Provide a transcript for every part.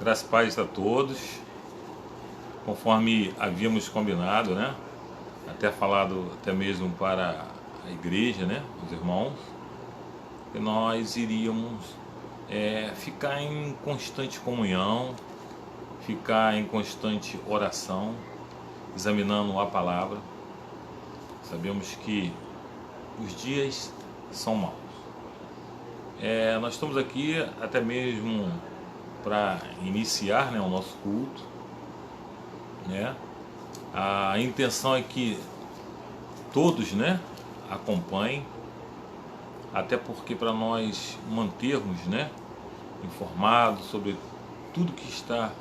Graças e paz a todos, conforme havíamos combinado, né? Até falado até mesmo para a igreja, né? Os irmãos, que nós iríamos ficar em constante comunhão, ficar em constante oração, examinando a palavra. Sabemos que os dias são maus. Nós estamos aqui até mesmo para iniciar, né, o nosso culto, né? A intenção é que todos, né, acompanhem, até porque para nós mantermos, né, informados sobre tudo que está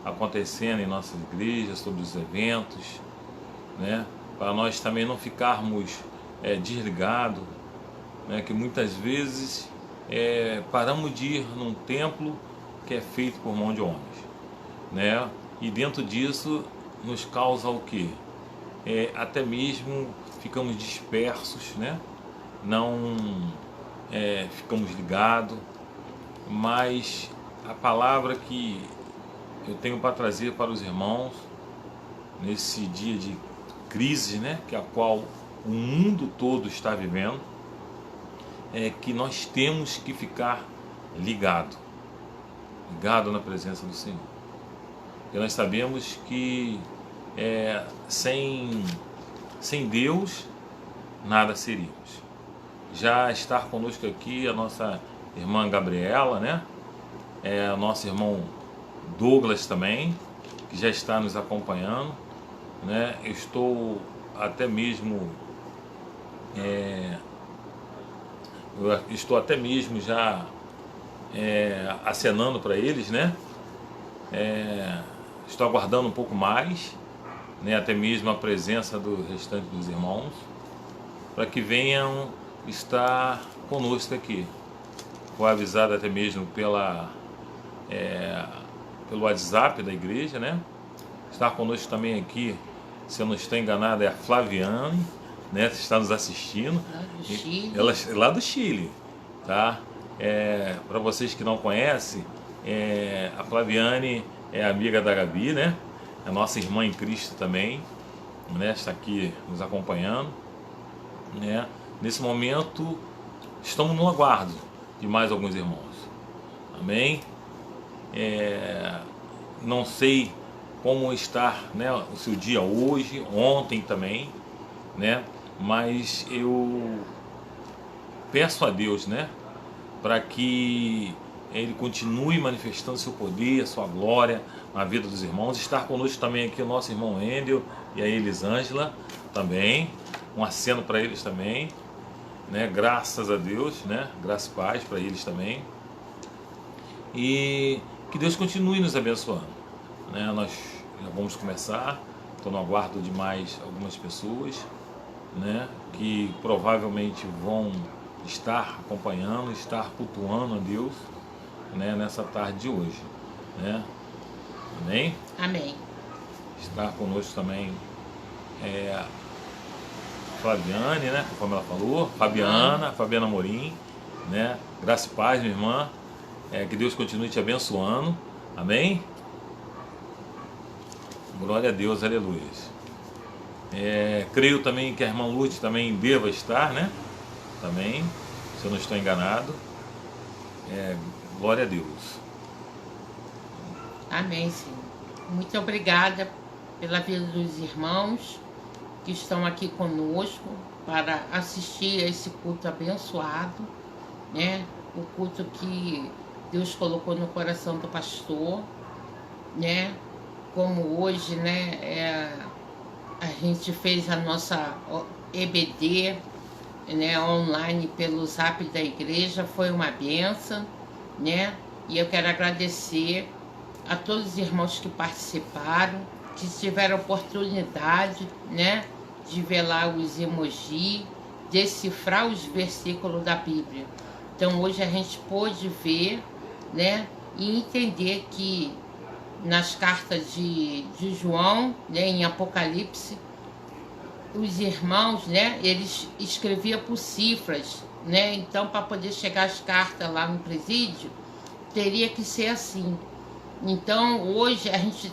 acontecendo em nossas igrejas, sobre os eventos, né, para nós também não ficarmos desligados, né, que muitas vezes paramos de ir num templo que é feito por mão de homens, né? E dentro disso nos causa o quê? Até mesmo ficamos dispersos, né? Não ficamos ligados, mas a palavra que eu tenho para trazer para os irmãos nesse dia de crise, né? Que a qual o mundo todo está vivendo, é que nós temos que ficar ligado na presença do Senhor. Porque nós sabemos que sem Deus nada seríamos. Já está conosco aqui a nossa irmã Gabriela, né? O nosso irmão Douglas também, que já está nos acompanhando, né? Eu estou até mesmo já acenando para eles, né? Estou aguardando um pouco mais, né? Até mesmo a presença do restante dos irmãos, para que venham estar conosco aqui. Foi avisado até mesmo pelo WhatsApp da igreja, né? Está conosco também aqui, se eu não estou enganado, é a Flaviane, né? Está nos assistindo. Lá do Chile. Ela é lá do Chile, tá? Para vocês que não conhecem, a Flaviane é amiga da Gabi, né? É nossa irmã em Cristo também, né? Está aqui nos acompanhando, né? Nesse momento estamos no aguardo de mais alguns irmãos. Amém? Não sei como está, né, o seu dia hoje, ontem também, né? Mas eu peço a Deus, né, para que Ele continue manifestando seu poder, a sua glória na vida dos irmãos. Estar conosco também aqui o nosso irmão Endel e a Elisângela também. Um aceno para eles também, né? Graças a Deus, né? Graças e paz para eles também. E que Deus continue nos abençoando, né? Nós já vamos começar. Estou no aguardo de mais algumas pessoas, né, que provavelmente vão estar acompanhando, estar cultuando a Deus, né, nessa tarde de hoje, né? Amém? Amém. Está conosco também Flaviane, né, conforme ela falou, Fabiana Morim, né? Graça e paz, minha irmã. Que Deus continue te abençoando. Amém? Glória a Deus, aleluia. Creio também que a irmã Lourdes também deva estar, né? Também, se eu não estou enganado. Glória a Deus. Amém, Senhor. Muito obrigada pela vida dos irmãos que estão aqui conosco para assistir a esse culto abençoado, né? O culto que Deus colocou no coração do pastor, né? Como hoje, né? A gente fez a nossa EBD, né, online pelo Zap da igreja, foi uma bênção, né? E eu quero agradecer a todos os irmãos que participaram, que tiveram oportunidade, né, de ver lá os emojis, decifrar os versículos da Bíblia. Então hoje a gente pôde ver, né, e entender que nas cartas de João, né, em Apocalipse, os irmãos, né, eles escreviam por cifras, né? Então, para poder chegar as cartas lá no presídio, teria que ser assim. Então, hoje a gente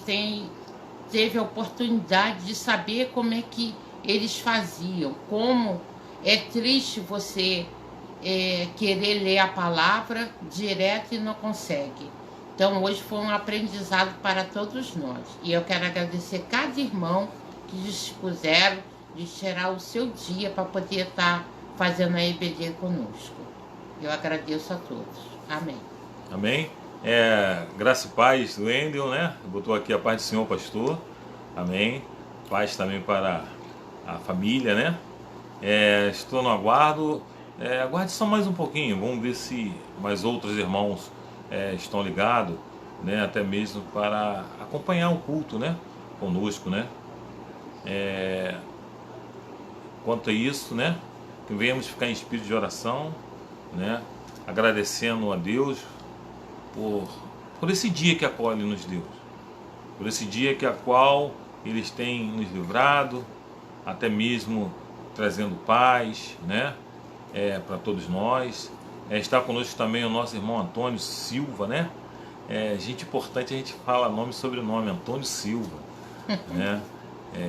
teve a oportunidade de saber como é que eles faziam, como é triste você querer ler a palavra direto e não consegue. Então, hoje foi um aprendizado para todos nós. E eu quero agradecer cada irmão que dispuseram de tirar o seu dia para poder estar fazendo a EBD conosco. Eu agradeço a todos. Amém. Amém? Graça e paz do Wendel, né? Botou aqui a paz do Senhor, pastor. Amém. Paz também para a família, né? Estou no aguardo. Aguarde só mais um pouquinho. Vamos ver se mais outros irmãos estão ligados, né? Até mesmo para acompanhar o culto, né? Conosco, né? Quanto a isso, né? Que venhamos ficar em espírito de oração, né? Agradecendo a Deus por esse dia que a qual Ele nos deu, por esse dia que a qual eles têm nos livrado, até mesmo trazendo paz, né? Para todos nós. Está conosco também o nosso irmão Antônio Silva, né? Gente importante, a gente fala nome e sobrenome, Antônio Silva, né?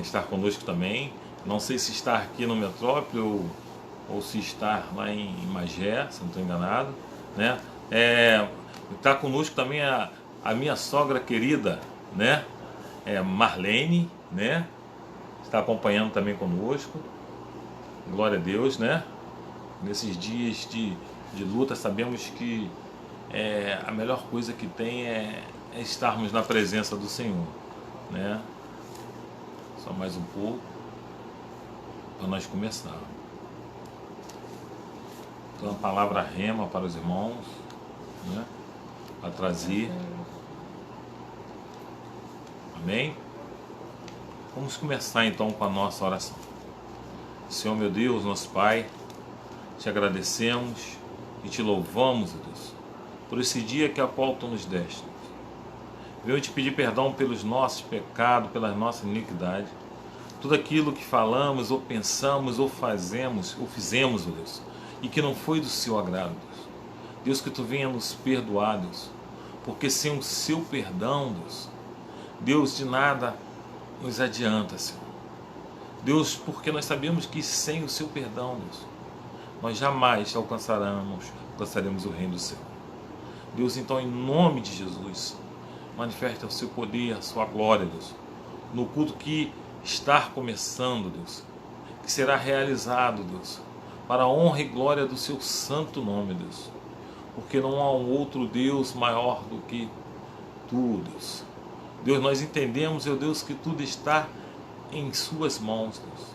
Estar conosco também. Não sei se está aqui no Metrópole ou se está lá em Magé, se não estou enganado, né? Está conosco também a minha sogra querida, né? Marlene, né? Está acompanhando também conosco. Glória a Deus, né? Nesses dias de luta, sabemos que a melhor coisa que tem é estarmos na presença do Senhor, né? Só mais um pouco para nós começarmos. Então, a palavra rema para os irmãos, né? Para trazer. Amém? Vamos começar então com a nossa oração. Senhor meu Deus, nosso Pai, te agradecemos e te louvamos, Deus, por esse dia que a qual tu nos deste. Venho te pedir perdão pelos nossos pecados, pelas nossas iniquidades, tudo aquilo que falamos, ou pensamos, ou fizemos, Deus, e que não foi do seu agrado, Deus. Deus, que tu venha nos perdoar, Deus, porque sem o seu perdão, Deus, de nada nos adianta, Senhor. Deus, porque nós sabemos que sem o seu perdão, Deus, nós jamais alcançaremos o reino do céu. Deus, então, em nome de Jesus, manifesta o seu poder, a sua glória, Deus, no culto que está começando, Deus, que será realizado, Deus, para a honra e glória do seu santo nome, Deus, porque não há um outro Deus maior do que tu, Deus. Deus, nós entendemos, meu Deus, que tudo está em suas mãos, Deus.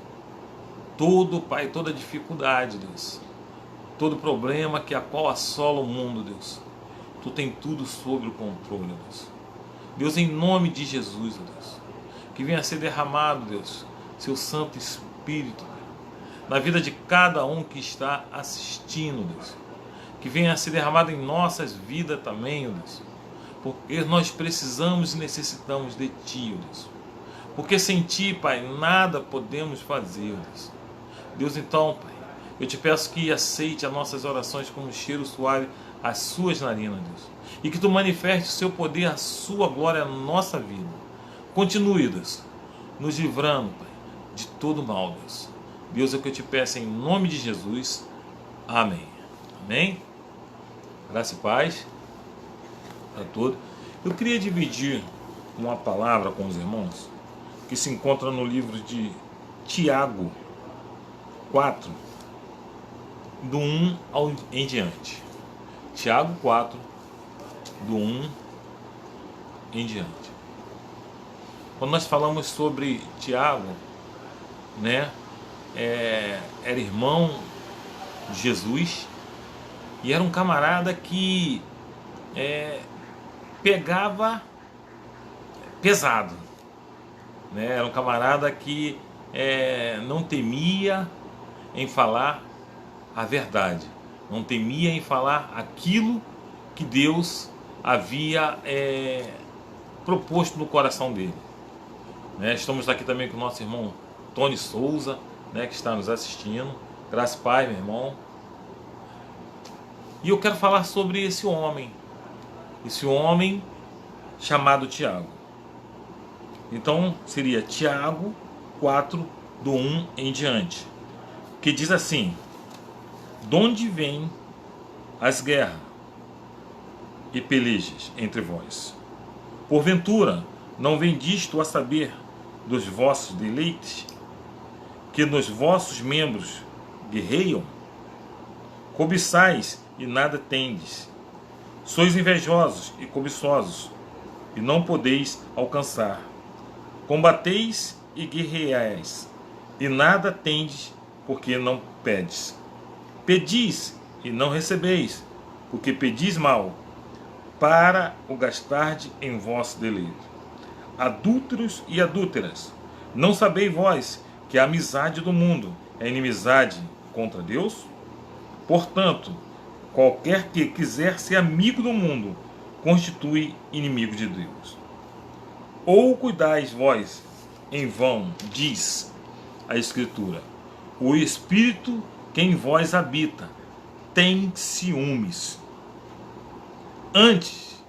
Todo, Pai, toda dificuldade, Deus, todo problema que a qual assola o mundo, Deus, tu tem tudo sob o controle, Deus. Deus, em nome de Jesus, Deus, que venha a ser derramado, Deus, seu Santo Espírito, Deus, na vida de cada um que está assistindo, Deus, que venha a ser derramado em nossas vidas também, Deus, porque nós precisamos e necessitamos de Ti, Deus, porque sem Ti, Pai, nada podemos fazer, Deus. Deus, então, Pai, eu te peço que aceite as nossas orações como um cheiro suave às suas narinas, Deus, e que tu manifeste o seu poder, a sua glória na nossa vida. Continue, Deus, nos livrando, Pai, de todo mal, Deus. Deus, é o que eu te peço em nome de Jesus. Amém. Amém. Graça e paz a todos. Eu queria dividir uma palavra com os irmãos que se encontra no livro de Tiago 4, do 1 em diante. Tiago 4, do 1 em diante. Quando nós falamos sobre Tiago, né, era irmão de Jesus e era um camarada que pegava pesado, né? Era um camarada que não temia em falar a verdade, não temia em falar aquilo que Deus havia proposto no coração dele, né? Estamos aqui também com o nosso irmão Tony Souza, né, que está nos assistindo. Graças, Pai, meu irmão. E eu quero falar sobre esse homem chamado Tiago. Então seria Tiago 4, do 1 em diante, que diz assim: donde vêm as guerras e pelejas entre vós? Porventura não vem disto a saber dos vossos deleites, que nos vossos membros guerreiam? Cobiçais e nada tendes, sois invejosos e cobiçosos, e não podeis alcançar. Combateis e guerreais, e nada tendes, porque não pedes. Pedis e não recebeis, porque pedis mal, para o gastarde em vosso deleite. Adúlteros e adúlteras, não sabeis vós que a amizade do mundo é inimizade contra Deus? Portanto, qualquer que quiser ser amigo do mundo, constitui inimigo de Deus. Ou cuidais vós em vão, diz a Escritura, o Espírito que em vós habita tem ciúmes. Antes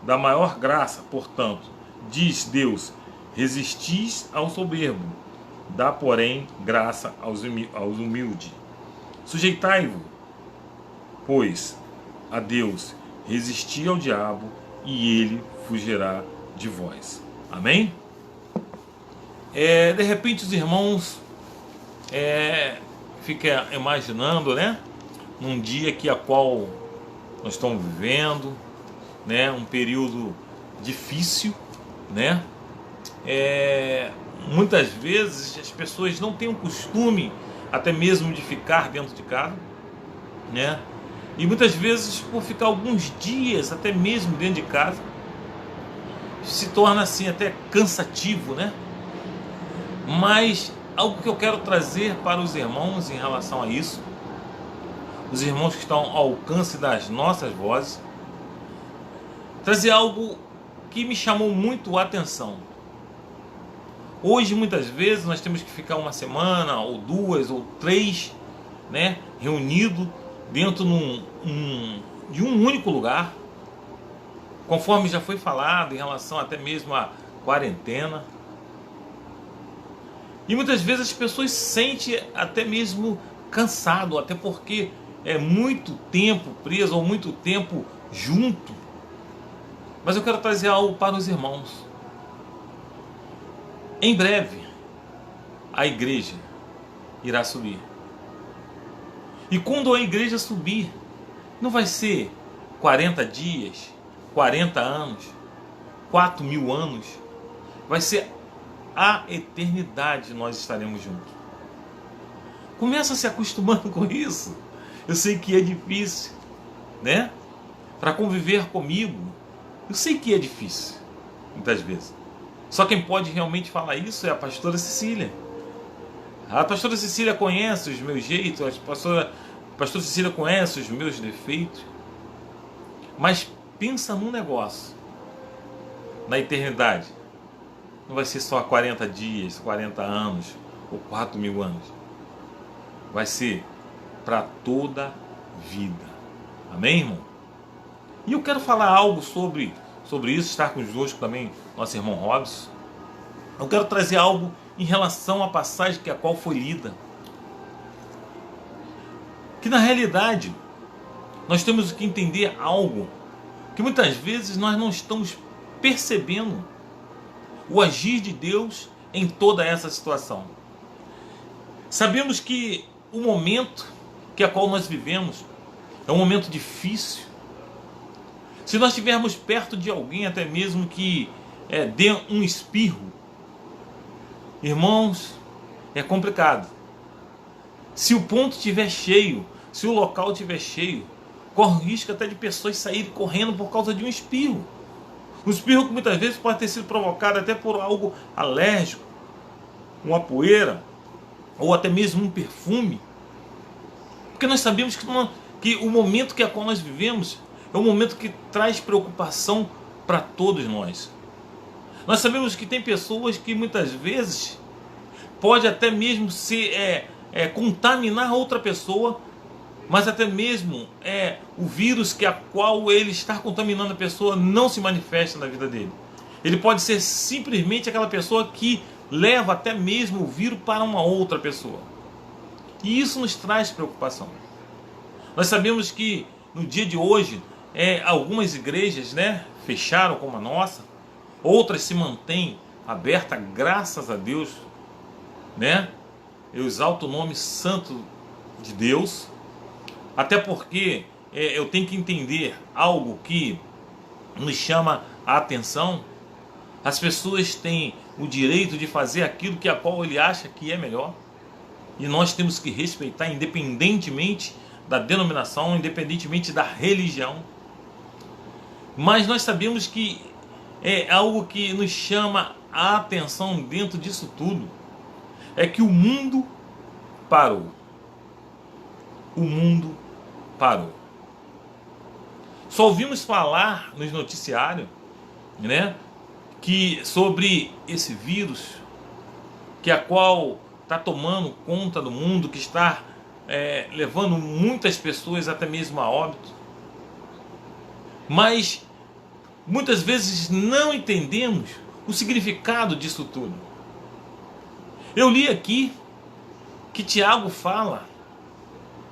da maior graça, portanto, diz Deus, resistis ao soberbo, dá, porém, graça aos humildes. Sujeitai-vos, pois, a Deus, resisti ao diabo, e ele fugirá de vós. Amém? De repente os irmãos ficam imaginando, né? Num dia que a qual nós estamos vivendo, né? Um período difícil, né? Muitas vezes as pessoas não têm o costume até mesmo de ficar dentro de casa, né? E muitas vezes por ficar alguns dias até mesmo dentro de casa se torna assim até cansativo, né? Mas algo que eu quero trazer para os irmãos em relação a isso, os irmãos que estão ao alcance das nossas vozes, trazer algo que me chamou muito a atenção. Hoje muitas vezes nós temos que ficar uma semana ou duas ou três, né, reunido dentro de um único lugar, conforme já foi falado em relação até mesmo à quarentena. E muitas vezes as pessoas se sentem até mesmo cansado, até porque é muito tempo preso ou muito tempo junto. Mas eu quero trazer algo para os irmãos. Em breve, a igreja irá subir. E quando a igreja subir, não vai ser 40 dias, 40 anos, 4.000 anos. Vai ser a eternidade, nós estaremos juntos. Começa se acostumando com isso. Eu sei que é difícil, né? Para conviver comigo, eu sei que é difícil, muitas vezes. Só quem pode realmente falar isso é a pastora Cecília. A pastora Cecília conhece os meus jeitos, a pastora Cecília conhece os meus defeitos. Mas pensa num negócio, na eternidade. Não vai ser só 40 dias, 40 anos ou 4.000 anos. Vai ser para toda vida. Amém, irmão? E eu quero falar algo sobre isso, estar conosco também nosso irmão Robson. Eu quero trazer algo em relação à passagem que a qual foi lida. Que na realidade, nós temos que entender algo que muitas vezes nós não estamos percebendo o agir de Deus em toda essa situação. Sabemos que o momento que a qual nós vivemos é um momento difícil. Se nós estivermos perto de alguém até mesmo que dê um espirro, irmãos, é complicado. Se o ponto estiver cheio, se o local estiver cheio, corre o risco até de pessoas saírem correndo por causa de um espirro. Um espirro que muitas vezes pode ter sido provocado até por algo alérgico, uma poeira, ou até mesmo um perfume. Porque nós sabemos que o momento que a qual nós vivemos é um momento que traz preocupação para todos nós. Nós sabemos que tem pessoas que muitas vezes pode até mesmo contaminar outra pessoa mas até mesmo o vírus que a qual ele está contaminando a pessoa não se manifesta na vida dele. Ele pode ser simplesmente aquela pessoa que leva até mesmo o vírus para uma outra pessoa. E isso nos traz preocupação. Nós sabemos que no dia de hoje, algumas igrejas, fecharam como a nossa, outras se mantêm abertas, graças a Deus, Eu exalto o nome santo de Deus, até porque eu tenho que entender algo que nos chama a atenção. As pessoas têm o direito de fazer aquilo que a qual ele acha que é melhor, e nós temos que respeitar, independentemente da denominação, independentemente da religião. Mas nós sabemos que é algo que nos chama a atenção dentro disso tudo, é que o mundo parou. O mundo parou. Só ouvimos falar nos noticiários, que sobre esse vírus, que a qual está tomando conta do mundo, que está levando muitas pessoas até mesmo a óbito. Mas muitas vezes não entendemos o significado disso tudo. Eu li aqui que Tiago fala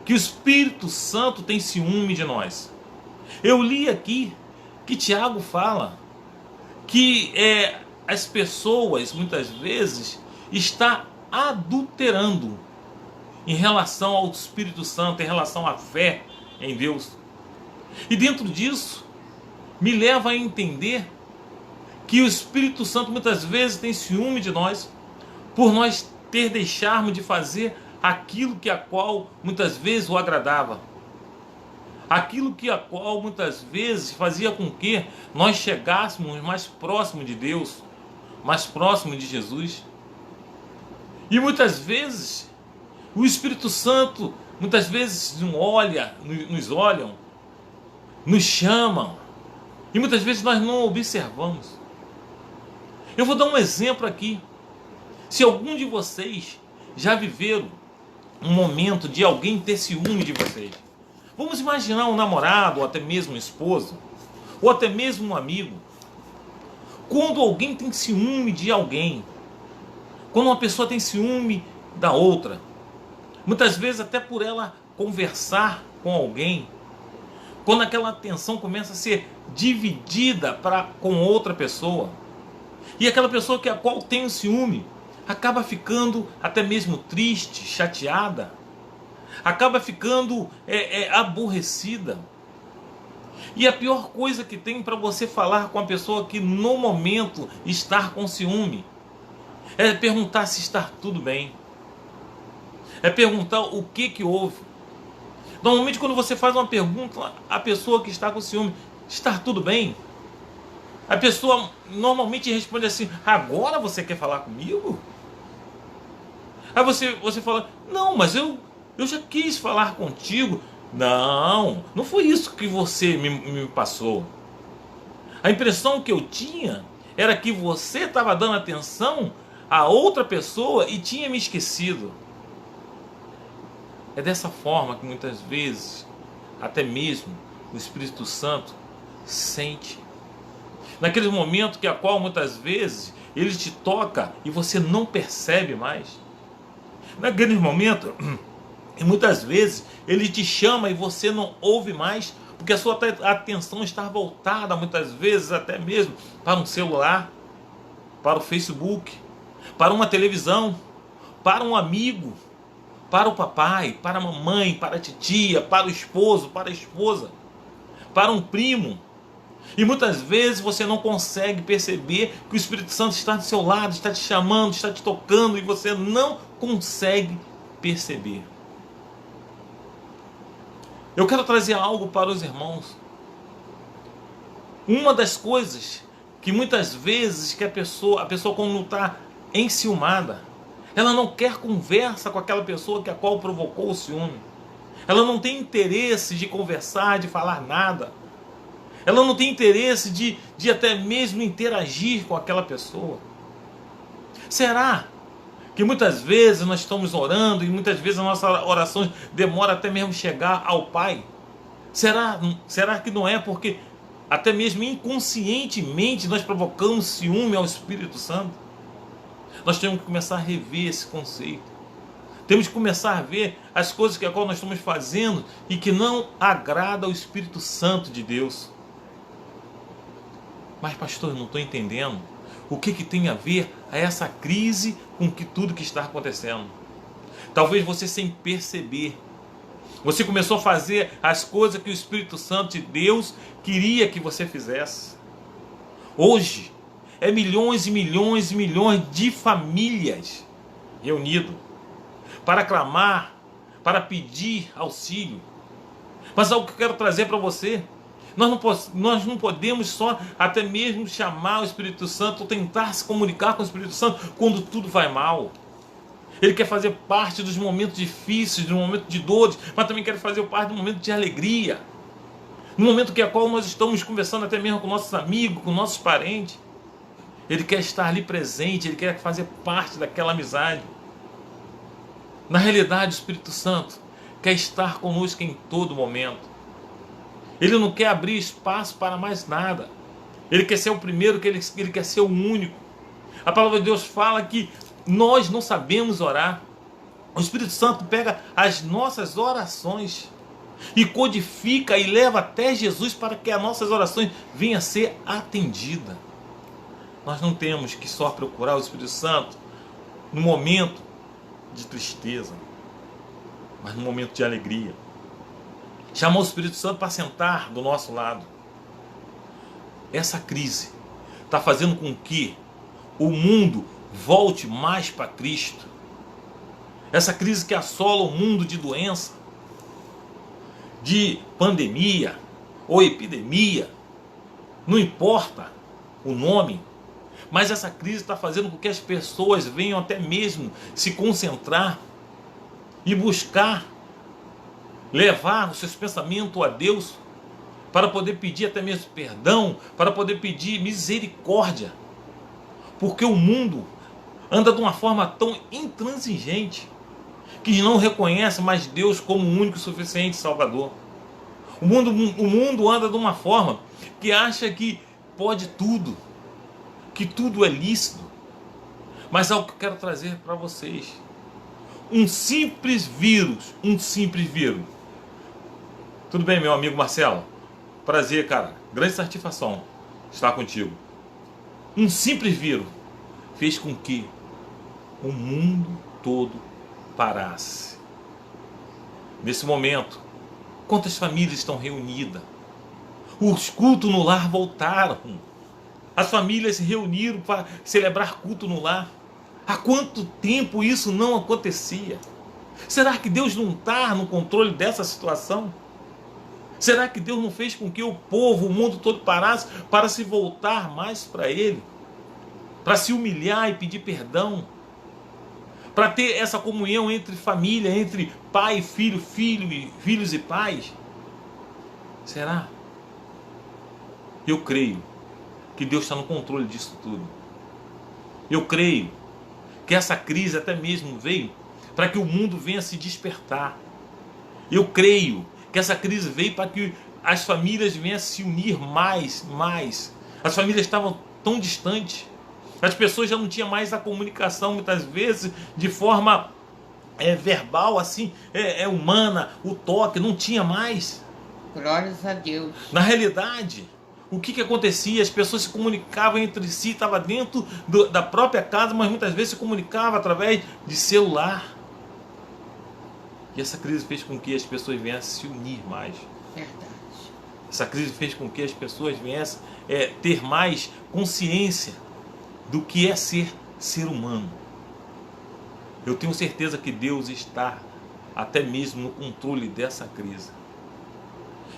que o Espírito Santo tem ciúme de nós. Eu li aqui que Tiago fala que as pessoas muitas vezes estão adulterando em relação ao Espírito Santo, em relação à fé em Deus. E dentro disso me leva a entender que o Espírito Santo muitas vezes tem ciúme de nós, por nós deixarmos de fazer aquilo que a qual muitas vezes o agradava, aquilo que a qual muitas vezes fazia com que nós chegássemos mais próximo de Deus, mais próximo de Jesus. E muitas vezes o Espírito Santo muitas vezes nos olham, nos chamam, e muitas vezes nós não observamos. Eu vou dar um exemplo aqui. Se algum de vocês já viveram um momento de alguém ter ciúme de vocês, vamos imaginar um namorado, ou até mesmo um esposo, ou até mesmo um amigo. Quando alguém tem ciúme de alguém, quando uma pessoa tem ciúme da outra, muitas vezes até por ela conversar com alguém, quando aquela atenção começa a ser dividida com outra pessoa, e aquela pessoa a qual tem o ciúme acaba ficando até mesmo triste, chateada, acaba ficando aborrecida. E a pior coisa que tem para você falar com a pessoa que no momento está com ciúme é perguntar se está tudo bem, é perguntar o que houve. Normalmente quando você faz uma pergunta à pessoa que está com ciúme, está tudo bem? A pessoa normalmente responde assim: agora você quer falar comigo? Aí você fala: não, mas eu já quis falar contigo. Não foi isso que você me passou. A impressão que eu tinha era que você estava dando atenção a outra pessoa e tinha me esquecido. É dessa forma que muitas vezes até mesmo o Espírito Santo sente. Naquele momento que a qual muitas vezes ele te toca e você não percebe mais. Naquele momento, e muitas vezes ele te chama e você não ouve mais, porque a sua atenção está voltada muitas vezes até mesmo para um celular, para o Facebook, para uma televisão, para um amigo, para o papai, para a mamãe, para a titia, para o esposo, para a esposa, para um primo. E muitas vezes você não consegue perceber que o Espírito Santo está do seu lado, está te chamando, está te tocando, e você não consegue perceber. Eu quero trazer algo para os irmãos. Uma das coisas que muitas vezes que a pessoa quando está enciumada, ela não quer conversa com aquela pessoa que a qual provocou o ciúme. Ela não tem interesse de conversar, de falar nada. Ela não tem interesse de até mesmo interagir com aquela pessoa. Será Que muitas vezes nós estamos orando e muitas vezes a nossa oração demora até mesmo chegar ao Pai? Será que não é porque até mesmo inconscientemente nós provocamos ciúme ao Espírito Santo? Nós temos que começar a rever esse conceito. Temos que começar a ver as coisas que agora nós estamos fazendo e que não agrada ao Espírito Santo de Deus. Mas pastor, eu não estou entendendo. O que tem a ver a essa crise com tudo que está acontecendo? Talvez você sem perceber. Você começou a fazer as coisas que o Espírito Santo de Deus queria que você fizesse. Hoje, é milhões e milhões e milhões de famílias reunidas para clamar, para pedir auxílio. Mas algo que eu quero trazer para você. Nós não podemos só até mesmo chamar o Espírito Santo ou tentar se comunicar com o Espírito Santo quando tudo vai mal. Ele quer fazer parte dos momentos difíceis, dos momentos de dores, mas também quer fazer parte do momento de alegria. No momento que a qual nós estamos conversando até mesmo com nossos amigos, com nossos parentes. Ele quer estar ali presente, ele quer fazer parte daquela amizade. Na realidade, o Espírito Santo quer estar conosco em todo momento. Ele não quer abrir espaço para mais nada. Ele quer ser o primeiro, ele quer ser o único. A palavra de Deus fala que nós não sabemos orar. O Espírito Santo pega as nossas orações e codifica e leva até Jesus para que as nossas orações venham a ser atendidas. Nós não temos que só procurar o Espírito Santo no momento de tristeza, mas no momento de alegria. Chamar o Espírito Santo para sentar do nosso lado. Essa crise está fazendo com que o mundo volte mais para Cristo. Essa crise que assola o mundo de doença, de pandemia ou epidemia, não importa o nome, mas essa crise está fazendo com que as pessoas venham até mesmo se concentrar e buscar levar os seus pensamentos a Deus para poder pedir até mesmo perdão, para poder pedir misericórdia. Porque o mundo anda de uma forma tão intransigente que não reconhece mais Deus como o único e suficiente Salvador. O mundo anda de uma forma que acha que pode tudo, que tudo é lícito. Mas é algo que eu quero trazer para vocês. Um simples vírus. Tudo bem, meu amigo Marcelo? Prazer, cara. Grande satisfação estar contigo. Um simples vírus fez com que o mundo todo parasse. Nesse momento, quantas famílias estão reunidas? Os cultos no lar voltaram. As famílias se reuniram para celebrar culto no lar. Há quanto tempo isso não acontecia? Será que Deus não está no controle dessa situação? Será que Deus não fez com que o povo, o mundo todo parasse para se voltar mais para Ele? Para se humilhar e pedir perdão? Para ter essa comunhão entre família, entre pai e filho, filhos e pais? Será? Eu creio que Deus está no controle disso tudo. Eu creio que essa crise até mesmo veio para que o mundo venha se despertar. Eu creio que essa crise veio para que as famílias venham a se unir mais. As famílias estavam tão distantes. As pessoas já não tinham mais a comunicação, muitas vezes, de forma verbal, assim, humana, o toque, não tinha mais. Glórias a Deus. Na realidade, o que acontecia? As pessoas se comunicavam entre si, estava dentro da própria casa, mas muitas vezes se comunicavam através de celular. E essa crise fez com que as pessoas viessem se unir mais. Verdade. Essa crise fez com que as pessoas viessem ter mais consciência do que é ser humano. Eu tenho certeza que Deus está até mesmo no controle dessa crise.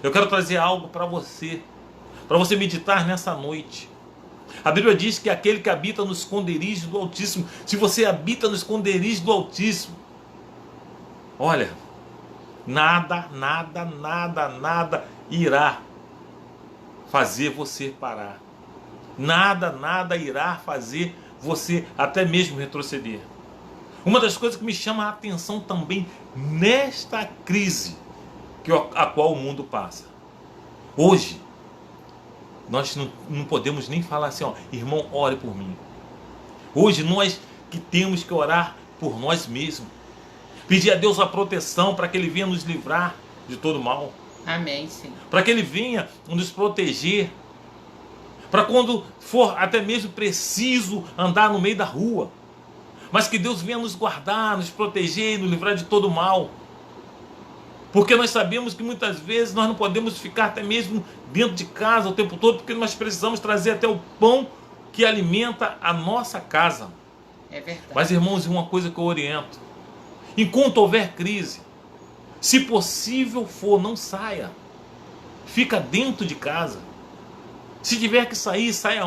Eu quero trazer algo para você meditar nessa noite. A Bíblia diz que aquele que habita no esconderijo do Altíssimo, se você habita no esconderijo do Altíssimo, olha, nada irá fazer você parar. Nada irá fazer você até mesmo retroceder. Uma das coisas que me chama a atenção também nesta crise a qual o mundo passa. Hoje, nós não podemos nem falar assim, ó, irmão, ore por mim. Hoje nós que temos que orar por nós mesmos. Pedir a Deus a proteção para que Ele venha nos livrar de todo mal. Amém, Senhor. Para que Ele venha nos proteger. Para quando for até mesmo preciso andar no meio da rua. Mas que Deus venha nos guardar, nos proteger e nos livrar de todo mal. Porque nós sabemos que muitas vezes nós não podemos ficar até mesmo dentro de casa o tempo todo, porque nós precisamos trazer até o pão que alimenta a nossa casa. É verdade. Mas, irmãos, uma coisa que eu oriento: enquanto houver crise, se possível for, não saia. Fica dentro de casa. Se tiver que sair, saia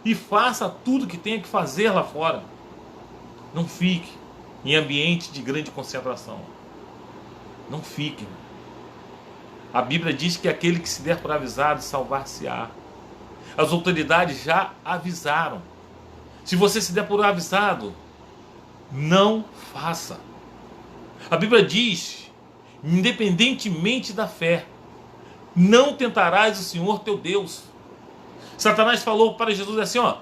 e faça tudo que tenha que fazer lá fora. Não fique em ambiente de grande concentração. Não fique. A Bíblia diz que aquele que se der por avisado, salvar-se-á. As autoridades já avisaram. Se você se der por avisado, não faça. A Bíblia diz, independentemente da fé, não tentarás o Senhor teu Deus. Satanás falou para Jesus assim, ó: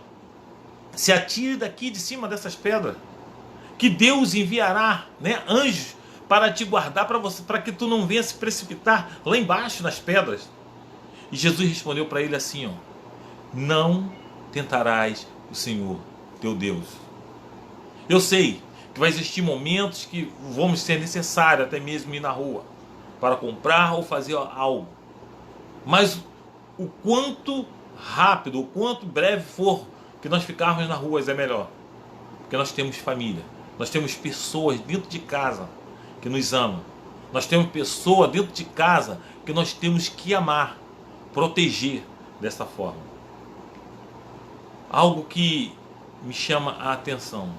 se atire daqui de cima dessas pedras, que Deus enviará, né, anjos para te guardar, para que tu não venha se precipitar lá embaixo nas pedras. E Jesus respondeu para ele assim, ó: não tentarás o Senhor teu Deus. Eu sei que vai existir momentos que vamos ser necessário até mesmo ir na rua para comprar ou fazer algo, mas o quanto rápido, o quanto breve for que nós ficarmos nas ruas é melhor, porque nós temos família, nós temos pessoas dentro de casa que nos amam, nós temos pessoas dentro de casa que nós temos que amar, proteger dessa forma. Algo que me chama a atenção: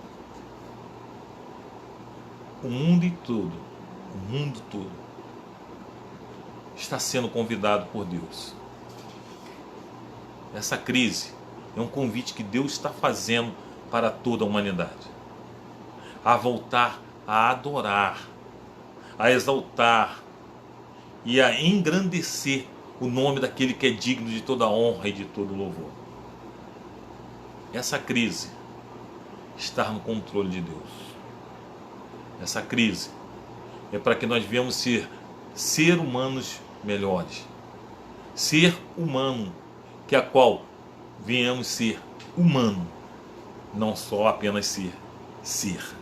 o mundo todo está sendo convidado por Deus. Essa crise é um convite que Deus está fazendo para toda a humanidade, a voltar a adorar, a exaltar e a engrandecer o nome daquele que é digno de toda honra e de todo louvor. Essa crise está no controle de Deus. Essa crise é para que nós venhamos ser humanos melhores. Ser humano, que a qual venhamos ser humano, não só apenas ser.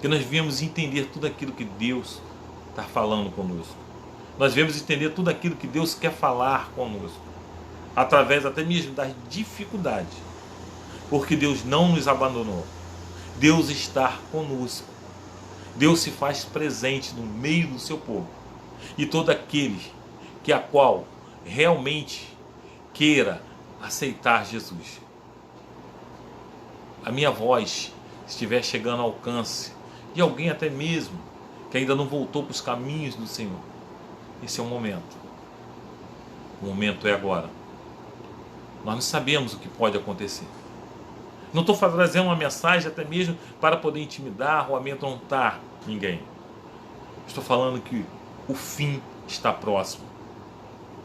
Que nós venhamos entender tudo aquilo que Deus está falando conosco. Nós venhamos entender tudo aquilo que Deus quer falar conosco, através até mesmo das dificuldades. Porque Deus não nos abandonou. Deus está conosco. Deus se faz presente no meio do seu povo. E todo aquele que a qual realmente queira aceitar Jesus. A minha voz estiver chegando ao alcance de alguém até mesmo que ainda não voltou para os caminhos do Senhor, esse é o momento. O momento é agora. Nós não sabemos o que pode acontecer. Não estou trazendo uma mensagem até mesmo para poder intimidar ou amedrontar ninguém. Estou falando que o fim está próximo.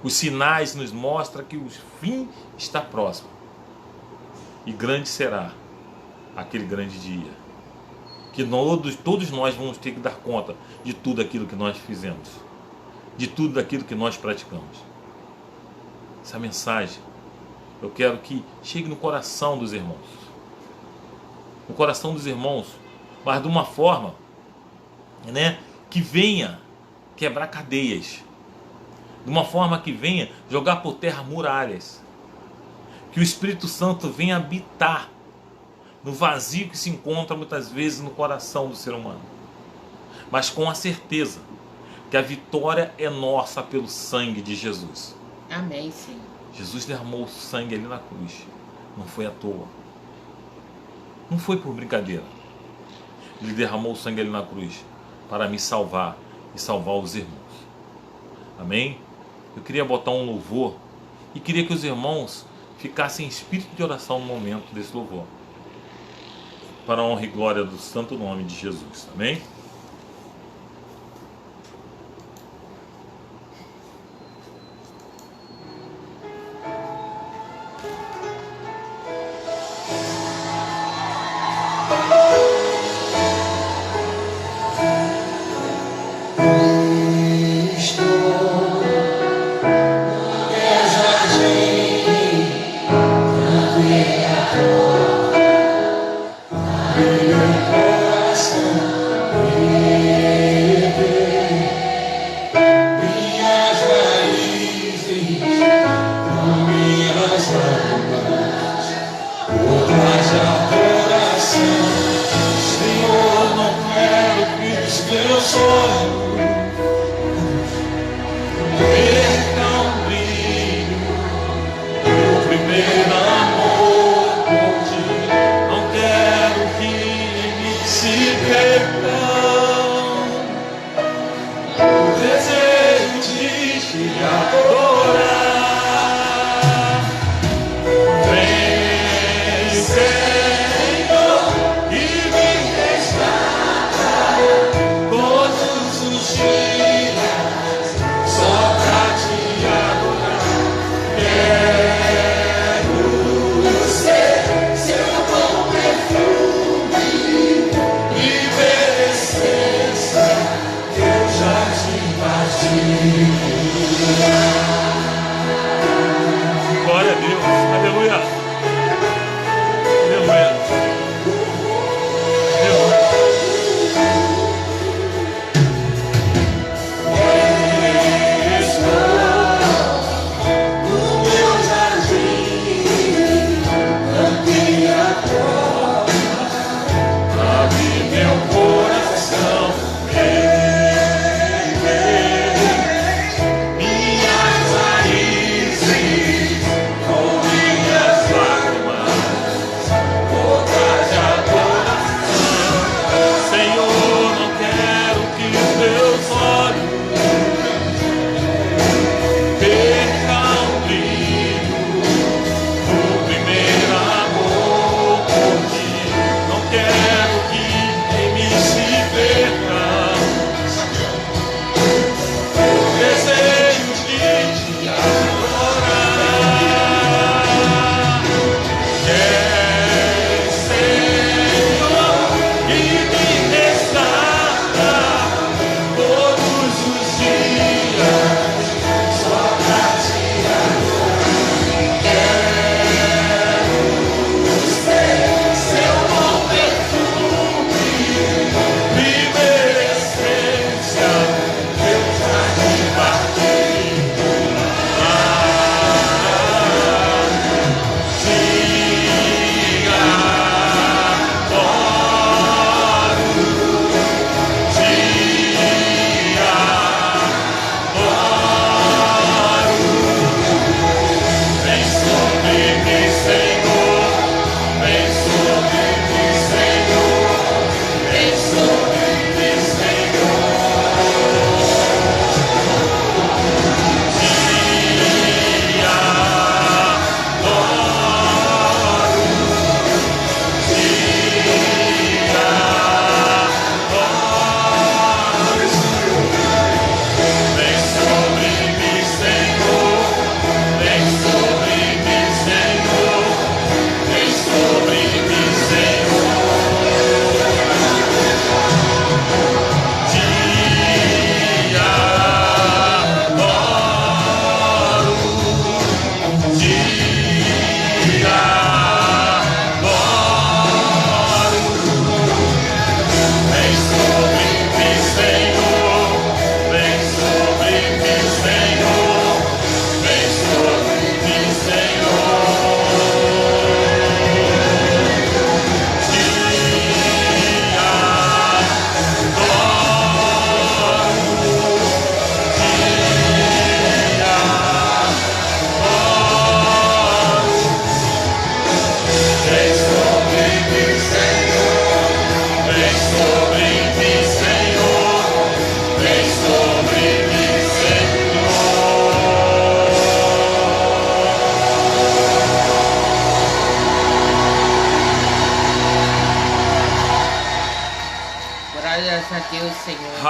Os sinais nos mostram que o fim está próximo. E grande será aquele grande dia. Que todos nós vamos ter que dar conta de tudo aquilo que nós fizemos. De tudo aquilo que nós praticamos. Essa mensagem eu quero que chegue no coração dos irmãos. No coração dos irmãos, mas de uma forma, né, que venha quebrar cadeias, de uma forma que venha jogar por terra muralhas, que o Espírito Santo venha habitar no vazio que se encontra muitas vezes no coração do ser humano, mas com a certeza que a vitória é nossa pelo sangue de Jesus. Amém, Senhor. Jesus derramou o sangue ali na cruz, não foi à toa. Não foi por brincadeira. Ele derramou o sangue ali na cruz para me salvar e salvar os irmãos. Amém? Eu queria botar um louvor e queria que os irmãos ficassem em espírito de oração no momento desse louvor. para a honra e glória do santo nome de Jesus. Amém? Glória a Deus, aleluia, aleluia, abre meu coração. Minhas raízes, com minhas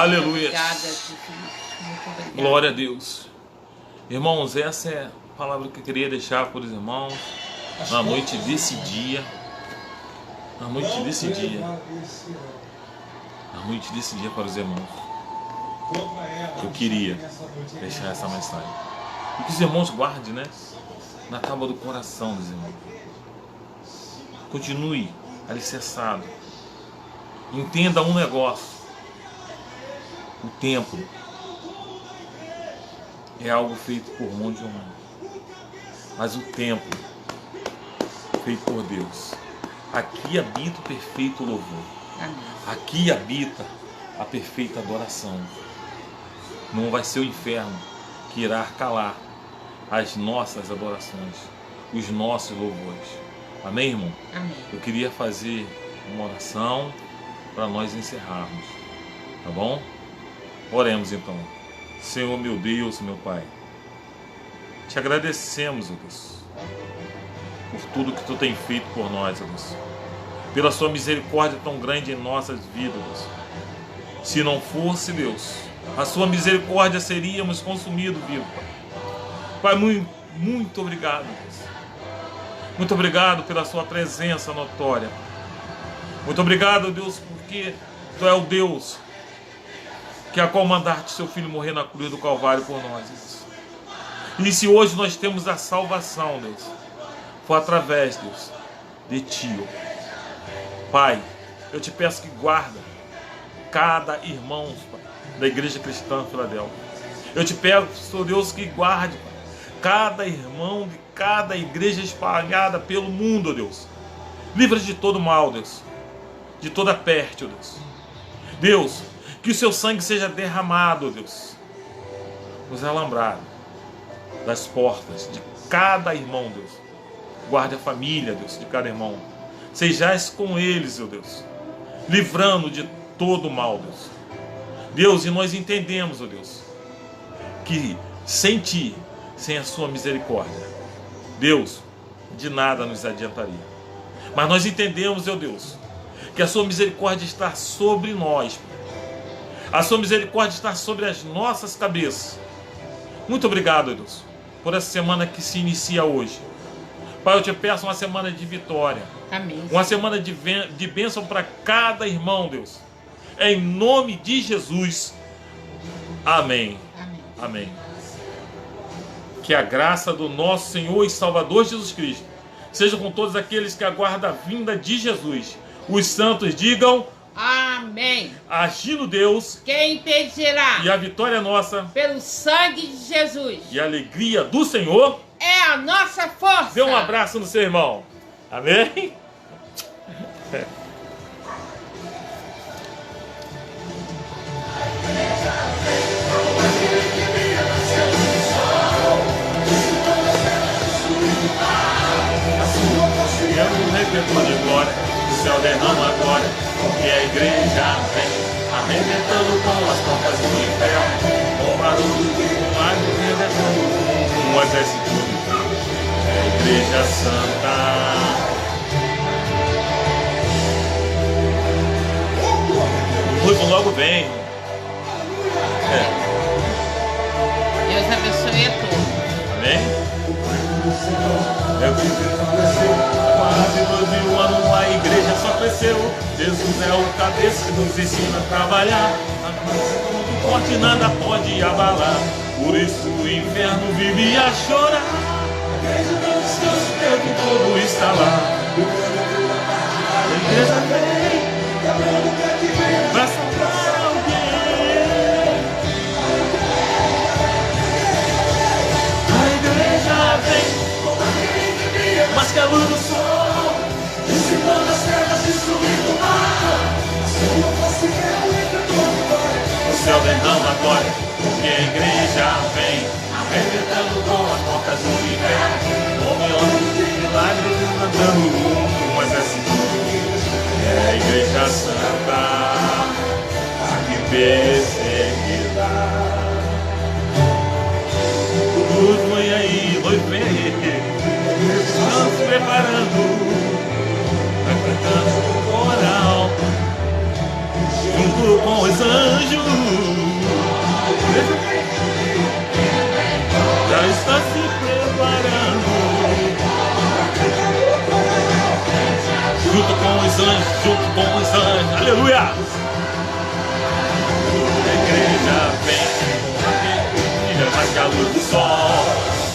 Aleluia. Obrigada, Jesus. Muito obrigada. Glória a Deus. Irmãos, essa é a palavra que eu queria deixar para os irmãos na noite desse dia. Na noite desse dia. Na noite desse dia para os irmãos. Eu queria deixar essa mensagem. E que os irmãos guardem, né? Na tábua do coração dos irmãos. Continue alicerçado. Entenda um negócio. O templo é algo feito por mão de homem. Mas o templo feito por Deus. Aqui habita o perfeito louvor. Aqui habita a perfeita adoração. Não vai ser o inferno que irá calar as nossas adorações, os nossos louvores. Amém, irmão? Amém. Eu queria fazer uma oração para nós encerrarmos. Tá bom? Oremos então. Senhor, meu Deus, meu Pai, te agradecemos, ó Deus, por tudo que Tu tem feito por nós, ó Deus, pela Sua misericórdia tão grande em nossas vidas, Deus. Se não fosse, Deus, a Sua misericórdia seríamos consumidos vivos. Pai, muito obrigado, Deus. Muito obrigado pela Sua presença notória. Muito obrigado, Deus, porque Tu é o Deus que a qual mandaste Seu Filho morrer na cruz do Calvário por nós, Deus. E se hoje nós temos a salvação, Deus, foi através, Deus, de Ti, ó. Pai, eu te peço que guarda cada irmão, Pai, da Igreja Cristã Filadélfia. Eu te peço, Deus, que guarde, Pai, cada irmão de cada igreja espalhada pelo mundo, ó Deus. Livra de todo mal, Deus, de toda peste, ó Deus. Deus, que o Seu sangue seja derramado, ó Deus, nos alambrados das portas de cada irmão, Deus. Guarde a família, Deus, de cada irmão. Sejais com eles, ó Deus, livrando de todo mal, Deus. Deus, e nós entendemos, ó Deus, que sem Ti, sem a Sua misericórdia, Deus, de nada nos adiantaria. Mas nós entendemos, ó Deus, que a Sua misericórdia está sobre nós. A Sua misericórdia está sobre as nossas cabeças. Muito obrigado, Deus, por essa semana que se inicia hoje. Pai, eu te peço uma semana de vitória. Amém. Uma semana de bênção para cada irmão, Deus. Em nome de Jesus. Amém. Amém. Amém. Que a graça do nosso Senhor e Salvador Jesus Cristo seja com todos aqueles que aguardam a vinda de Jesus. Os santos digam Amém. agindo Deus, Quem impedirá? e a vitória é nossa, Pelo sangue de Jesus. e a alegria do Senhor. É a nossa força. Dê um abraço no seu irmão. Amém? E um redentor de glória, o céu derrama glória, porque a igreja vem arrebentando com as portas do inferno, com barulho do mar do redentor, um exército. É a Igreja Santa. O noivo logo vem. Deus abençoe a todos. Amém? Eu quase 12 anos a igreja só cresceu. Jesus é o cabeça que nos ensina a trabalhar. Muito forte nada pode abalar. Por isso o inferno vive a chorar. O tempo todo está lá. A igreja vem pra salvar alguém. A igreja vem, mas que a luz do sol, dissipando as trevas, destruindo o mar. O céu derrama glória, porque a igreja vem arrebentando com as portas do inferno. Milagres mandando um exército. É a Igreja Santa que perseguirá. Luz vem aí, luz vem aí. Estamos preparando, cantando o coral, junto com os anjos. junto com os anjos. Aleluia! A igreja vem, brilha mais que a luz do sol,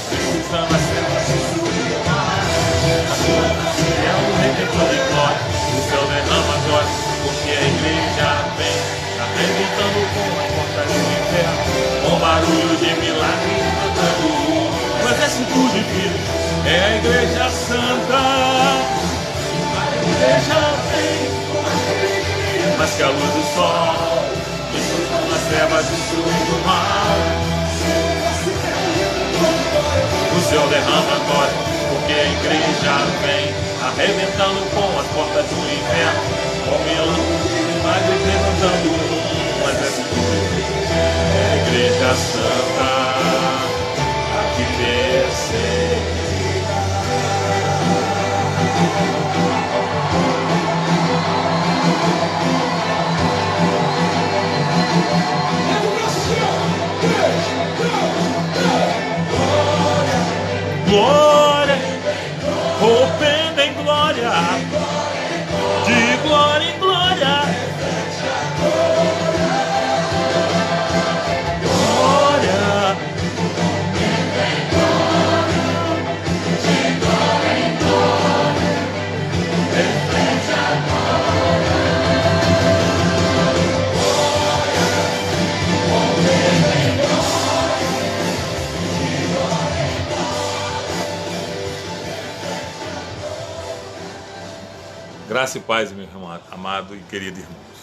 precisando as trevas se sublimar. É um redentor de glória, o céu derrama agora, porque a igreja vem, arrebentando com as portas do inferno, com barulho de milagre cantando. O exército divino é a igreja santa. A igreja vem, mais que a luz do sol, as trevas destruindo o mal. O céu derrama agora, porque a igreja vem, arrebentando com as portas do inferno, com milagres de milagres levantando um exército. É a igreja santa, aqui perseguirá. Glória, rompendo em glória, de glória em glória. Glória, de glória em glória, reflete a glória. Glória, rompendo em glória, de glória em glória. Graça e paz, meu irmão, amado e querido irmãos.